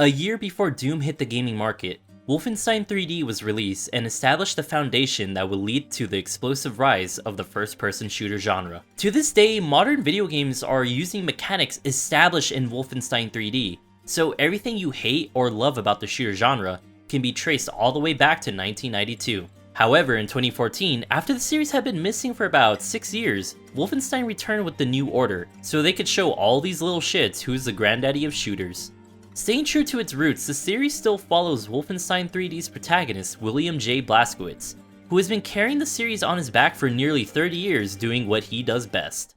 A year before Doom hit the gaming market, Wolfenstein 3D was released and established the foundation that would lead to the explosive rise of the first-person shooter genre. To this day, modern video games are using mechanics established in Wolfenstein 3D, so everything you hate or love about the shooter genre can be traced all the way back to 1992. However, in 2014, after the series had been missing for about 6 years, Wolfenstein returned with the New Order, so they could show all these little shits who's the granddaddy of shooters. Staying true to its roots, the series still follows Wolfenstein 3D's protagonist, William J. Blazkowicz, who has been carrying the series on his back for nearly 30 years doing what he does best.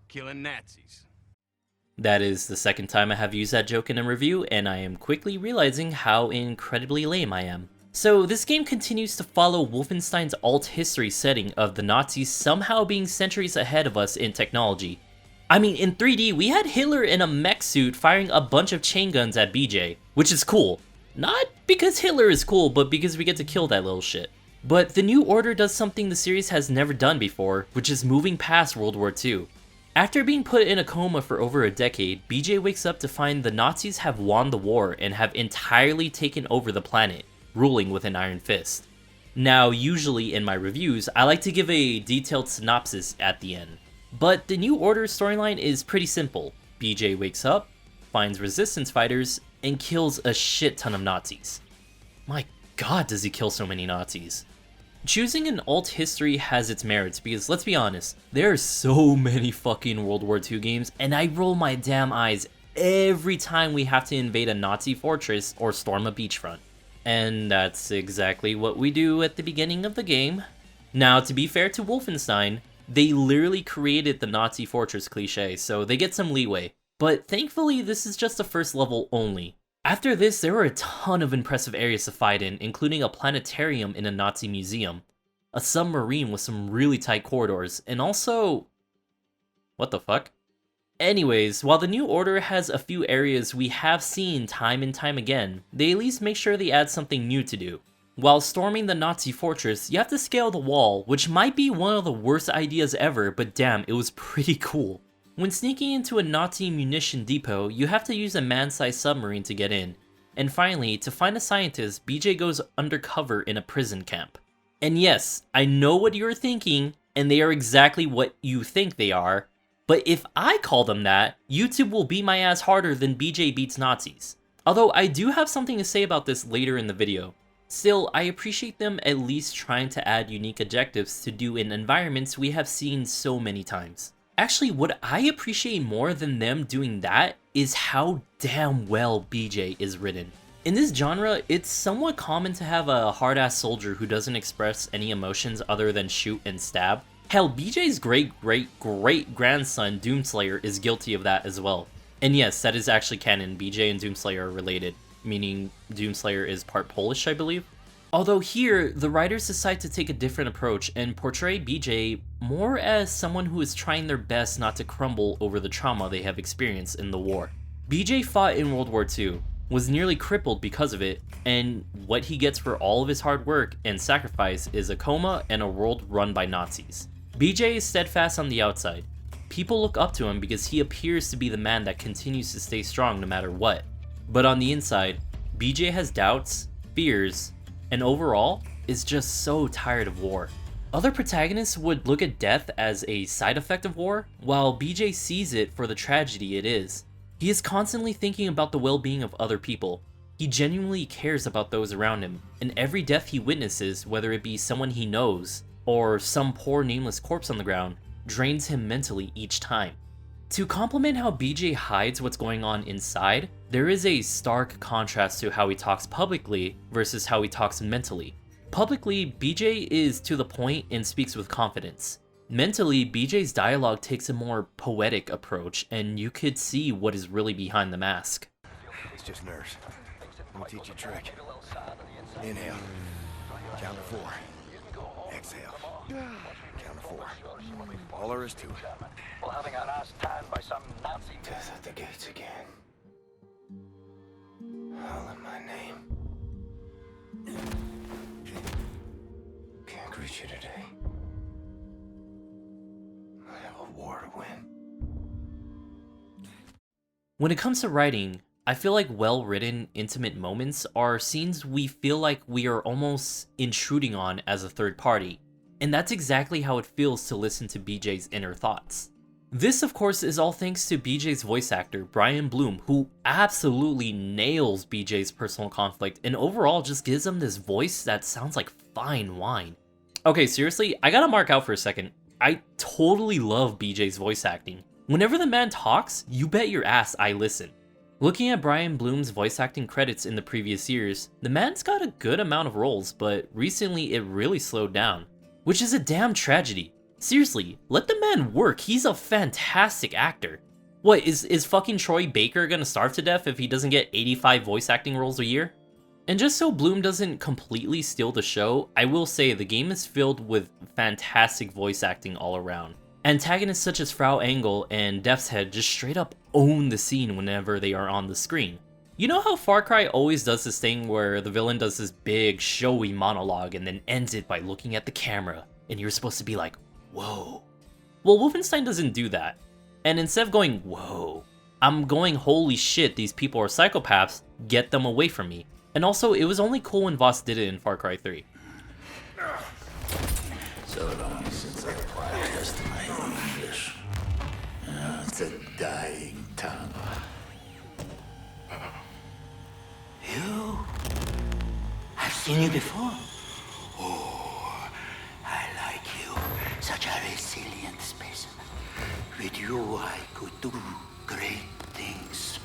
Killing Nazis. That is the second time I have used that joke in a review, and I am quickly realizing how incredibly lame I am. So this game continues to follow Wolfenstein's alt history setting of the Nazis somehow being centuries ahead of us in technology. I mean, in 3D, we had Hitler in a mech suit firing a bunch of chain guns at BJ, which is cool. Not because Hitler is cool, but because we get to kill that little shit. But the New Order does something the series has never done before, which is moving past World War II. After being put in a coma for over a decade, BJ wakes up to find the Nazis have won the war and have entirely taken over the planet, ruling with an iron fist. Now, usually in my reviews, I like to give a detailed synopsis at the end. But the New Order storyline is pretty simple. BJ wakes up, finds resistance fighters, and kills a shit ton of Nazis. My god, does he kill so many Nazis. Choosing an alt history has its merits because, let's be honest, there are so many fucking World War II games, and I roll my damn eyes every time we have to invade a Nazi fortress or storm a beachfront. And that's exactly what we do at the beginning of the game. Now, to be fair to Wolfenstein, they literally created the Nazi fortress cliche, so they get some leeway. But thankfully, this is just the first level only. After this, there were a ton of impressive areas to fight in, including a planetarium in a Nazi museum, a submarine with some really tight corridors, and also... what the fuck? Anyways, while the New Order has a few areas we have seen time and time again, they at least make sure they add something new to do. While storming the Nazi fortress, you have to scale the wall, which might be one of the worst ideas ever, but damn, it was pretty cool. When sneaking into a Nazi munition depot, you have to use a man-sized submarine to get in. And finally, to find a scientist, BJ goes undercover in a prison camp. And yes, I know what you're thinking, and they are exactly what you think they are, but if I call them that, YouTube will beat my ass harder than BJ beats Nazis. Although I do have something to say about this later in the video. Still, I appreciate them at least trying to add unique objectives to do in environments we have seen so many times. Actually, what I appreciate more than them doing that is how damn well BJ is written. In this genre, it's somewhat common to have a hard-ass soldier who doesn't express any emotions other than shoot and stab. Hell, BJ's great-great-great-grandson Doomslayer is guilty of that as well. And yes, that is actually canon, BJ and Doomslayer are related. Meaning Doomslayer is part Polish, I believe. Although here, the writers decide to take a different approach and portray BJ more as someone who is trying their best not to crumble over the trauma they have experienced in the war. BJ fought in World War II, was nearly crippled because of it, and what he gets for all of his hard work and sacrifice is a coma and a world run by Nazis. BJ is steadfast on the outside. People look up to him because he appears to be the man that continues to stay strong no matter what. But on the inside, BJ has doubts, fears, and overall is just so tired of war. Other protagonists would look at death as a side effect of war, while BJ sees it for the tragedy it is. He is constantly thinking about the well-being of other people. He genuinely cares about those around him, and every death he witnesses, whether it be someone he knows, or some poor nameless corpse on the ground, drains him mentally each time. To complement how BJ hides what's going on inside, there is a stark contrast to how he talks publicly versus how he talks mentally. Publicly, BJ is to the point and speaks with confidence. Mentally, BJ's dialogue takes a more poetic approach, and you could see what is really behind the mask. It's just nerves. Let me teach you a trick. Inhale. Count to 4. Exhale. Count to 4. All there is to it. Well, having our ass tanned by some Nazi. Death at the gates again. Holler my name. Can't greet you today. I have a war to win. When it comes to writing, I feel like well-written, intimate moments are scenes we feel like we are almost intruding on as a third party, and that's exactly how it feels to listen to BJ's inner thoughts. This, of course, is all thanks to BJ's voice actor, Brian Bloom, who absolutely nails BJ's personal conflict and overall just gives him this voice that sounds like fine wine. Okay, seriously, I gotta mark out for a second. I totally love BJ's voice acting. Whenever the man talks, you bet your ass I listen. Looking at Brian Bloom's voice acting credits in the previous years, the man's got a good amount of roles, but recently it really slowed down, which is a damn tragedy. Seriously, let the man work, he's a fantastic actor. What, is fucking Troy Baker gonna starve to death if he doesn't get 85 voice acting roles a year? And just so Bloom doesn't completely steal the show, I will say the game is filled with fantastic voice acting all around. Antagonists such as Frau Engel and Death's Head just straight up own the scene whenever they are on the screen. You know how Far Cry always does this thing where the villain does this big, showy monologue and then ends it by looking at the camera, and you're supposed to be like, whoa. Well, Wolfenstein doesn't do that. And instead of going, whoa, I'm going, holy shit, these people are psychopaths, get them away from me. And also, it was only cool when Voss did it in Far Cry 3. So long since I practiced my English. It's a dying tongue. You? I've seen you before. Oh, I like you. Such a resilient specimen. With you, I could do great things.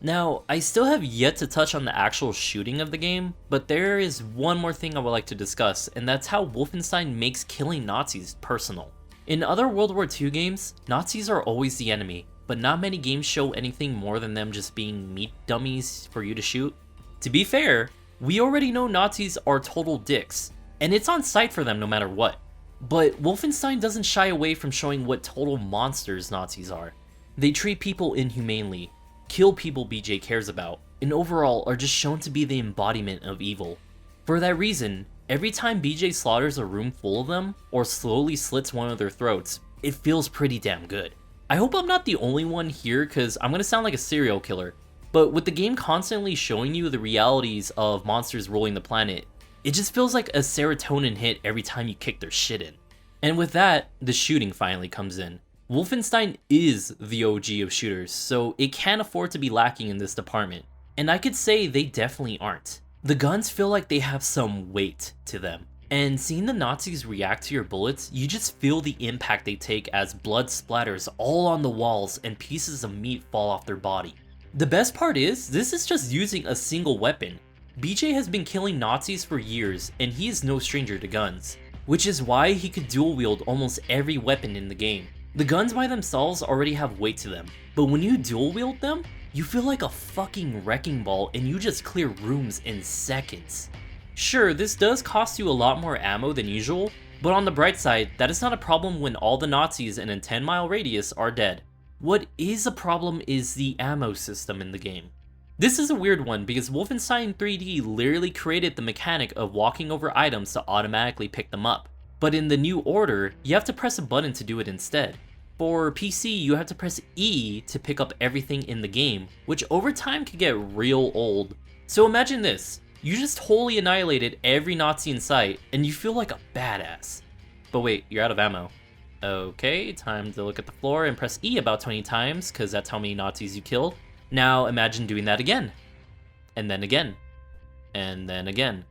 Now, I still have yet to touch on the actual shooting of the game, but there is one more thing I would like to discuss, and that's how Wolfenstein makes killing Nazis personal. In other World War II games, Nazis are always the enemy, but not many games show anything more than them just being meat dummies for you to shoot. To be fair, we already know Nazis are total dicks, and it's on sight for them no matter what. But Wolfenstein doesn't shy away from showing what total monsters Nazis are. They treat people inhumanely, kill people BJ cares about, and overall are just shown to be the embodiment of evil. For that reason, every time BJ slaughters a room full of them, or slowly slits one of their throats, it feels pretty damn good. I hope I'm not the only one here, cause I'm gonna sound like a serial killer, but with the game constantly showing you the realities of monsters ruling the planet, it just feels like a serotonin hit every time you kick their shit in. And with that, the shooting finally comes in. Wolfenstein is the OG of shooters, so it can't afford to be lacking in this department. And I could say they definitely aren't. The guns feel like they have some weight to them. And seeing the Nazis react to your bullets, you just feel the impact they take as blood splatters all on the walls and pieces of meat fall off their body. The best part is, this is just using a single weapon. BJ has been killing Nazis for years, and he is no stranger to guns, which is why he could dual wield almost every weapon in the game. The guns by themselves already have weight to them, but when you dual wield them, you feel like a fucking wrecking ball and you just clear rooms in seconds. Sure, this does cost you a lot more ammo than usual, but on the bright side, that is not a problem when all the Nazis in a 10-mile radius are dead. What is a problem is the ammo system in the game. This is a weird one because Wolfenstein 3D literally created the mechanic of walking over items to automatically pick them up. But in the new order, you have to press a button to do it instead. For PC, you have to press E to pick up everything in the game, which over time can get real old. So imagine this, you just wholly annihilated every Nazi in sight, and you feel like a badass. But wait, you're out of ammo. Okay, time to look at the floor and press E about 20 times, cause that's how many Nazis you killed. Now imagine doing that again. And then again. And then again.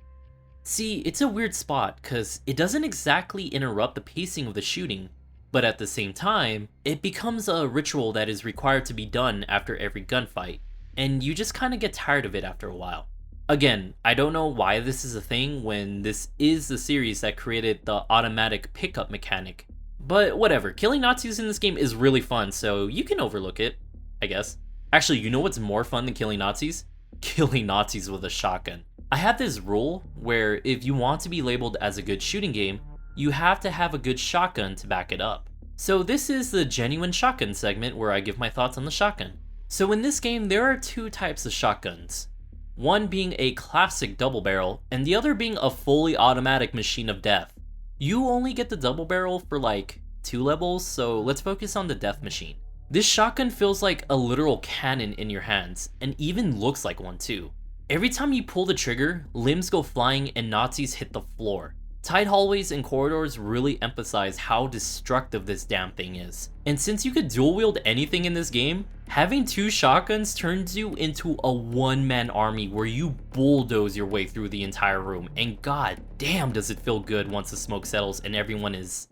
See, it's a weird spot, cause it doesn't exactly interrupt the pacing of the shooting, but at the same time, it becomes a ritual that is required to be done after every gunfight, and you just kinda get tired of it after a while. Again, I don't know why this is a thing when this is the series that created the automatic pickup mechanic, but whatever, killing Nazis in this game is really fun, so you can overlook it, I guess. Actually, you know what's more fun than killing Nazis? Killing Nazis with a shotgun. I have this rule where if you want to be labeled as a good shooting game, you have to have a good shotgun to back it up. So this is the genuine shotgun segment where I give my thoughts on the shotgun. So in this game, there are two types of shotguns. One being a classic double barrel, and the other being a fully automatic machine of death. You only get the double barrel for like 2 levels, so let's focus on the death machine. This shotgun feels like a literal cannon in your hands, and even looks like one too. Every time you pull the trigger, limbs go flying and Nazis hit the floor. Tight hallways and corridors really emphasize how destructive this damn thing is. And since you could dual wield anything in this game, having 2 shotguns turns you into a one-man army where you bulldoze your way through the entire room, and god damn does it feel good once the smoke settles and everyone is...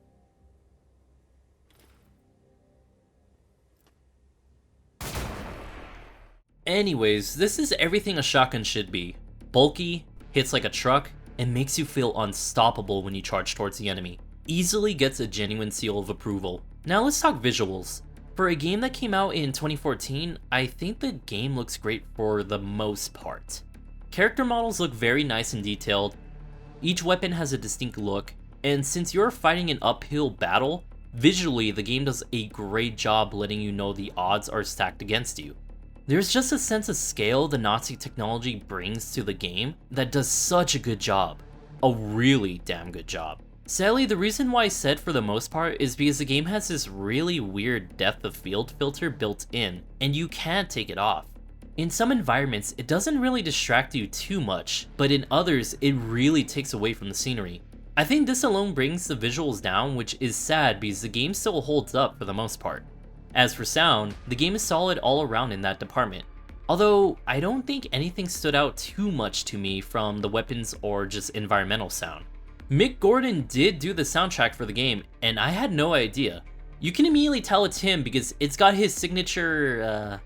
Anyways, this is everything a shotgun should be. Bulky, hits like a truck, and makes you feel unstoppable when you charge towards the enemy. Easily gets a genuine seal of approval. Now let's talk visuals. For a game that came out in 2014, I think the game looks great for the most part. Character models look very nice and detailed, each weapon has a distinct look, and since you're fighting an uphill battle, visually the game does a great job letting you know the odds are stacked against you. There's just a sense of scale the Nazi technology brings to the game that does such a good job. A really damn good job. Sadly, the reason why I said for the most part is because the game has this really weird depth of field filter built in, and you can't take it off. In some environments, it doesn't really distract you too much, but in others, it really takes away from the scenery. I think this alone brings the visuals down, which is sad because the game still holds up for the most part. As for sound, the game is solid all around in that department. Although, I don't think anything stood out too much to me from the weapons or just environmental sound. Mick Gordon did do the soundtrack for the game, and I had no idea. You can immediately tell it's him because it's got his signature,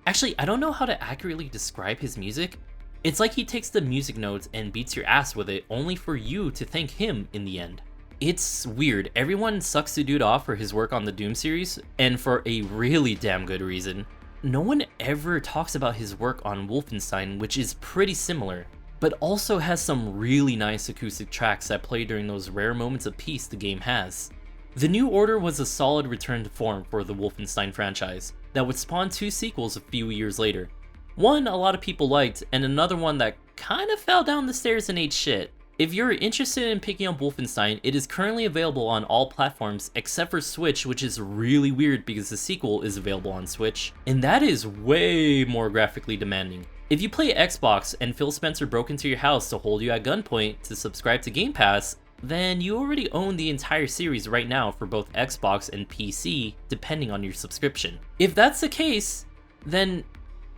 Actually, I don't know how to accurately describe his music. It's like he takes the music notes and beats your ass with it only for you to thank him in the end. It's weird, everyone sucks the dude off for his work on the Doom series, and for a really damn good reason. No one ever talks about his work on Wolfenstein, which is pretty similar, but also has some really nice acoustic tracks that play during those rare moments of peace the game has. The New Order was a solid return to form for the Wolfenstein franchise, that would spawn 2 sequels a few years later. One a lot of people liked, and another one that kinda fell down the stairs and ate shit. If you're interested in picking up Wolfenstein, it is currently available on all platforms except for Switch, which is really weird because the sequel is available on Switch, and that is way more graphically demanding. If you play Xbox and Phil Spencer broke into your house to hold you at gunpoint to subscribe to Game Pass, then you already own the entire series right now for both Xbox and PC, depending on your subscription. If that's the case, then,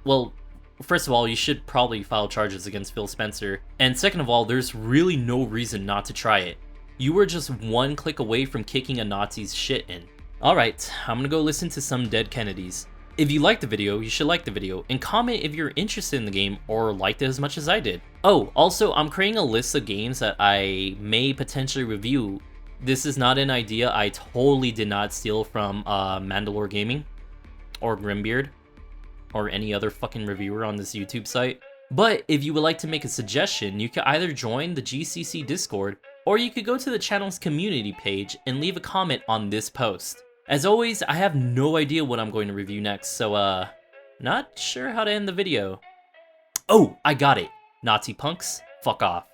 well, first of all, you should probably file charges against Phil Spencer, and second of all, there's really no reason not to try it. You were just one click away from kicking a Nazi's shit in. Alright, I'm gonna go listen to some Dead Kennedys. If you liked the video, you should like the video, and comment if you're interested in the game or liked it as much as I did. Oh, also, I'm creating a list of games that I may potentially review. This is not an idea I totally did not steal from Mandalore Gaming, or Grimbeard, or any other fucking reviewer on this YouTube site. But if you would like to make a suggestion, you could either join the GCC Discord, or you could go to the channel's community page and leave a comment on this post. As always, I have no idea what I'm going to review next, so not sure how to end the video. Oh, I got it. Nazi punks, fuck off.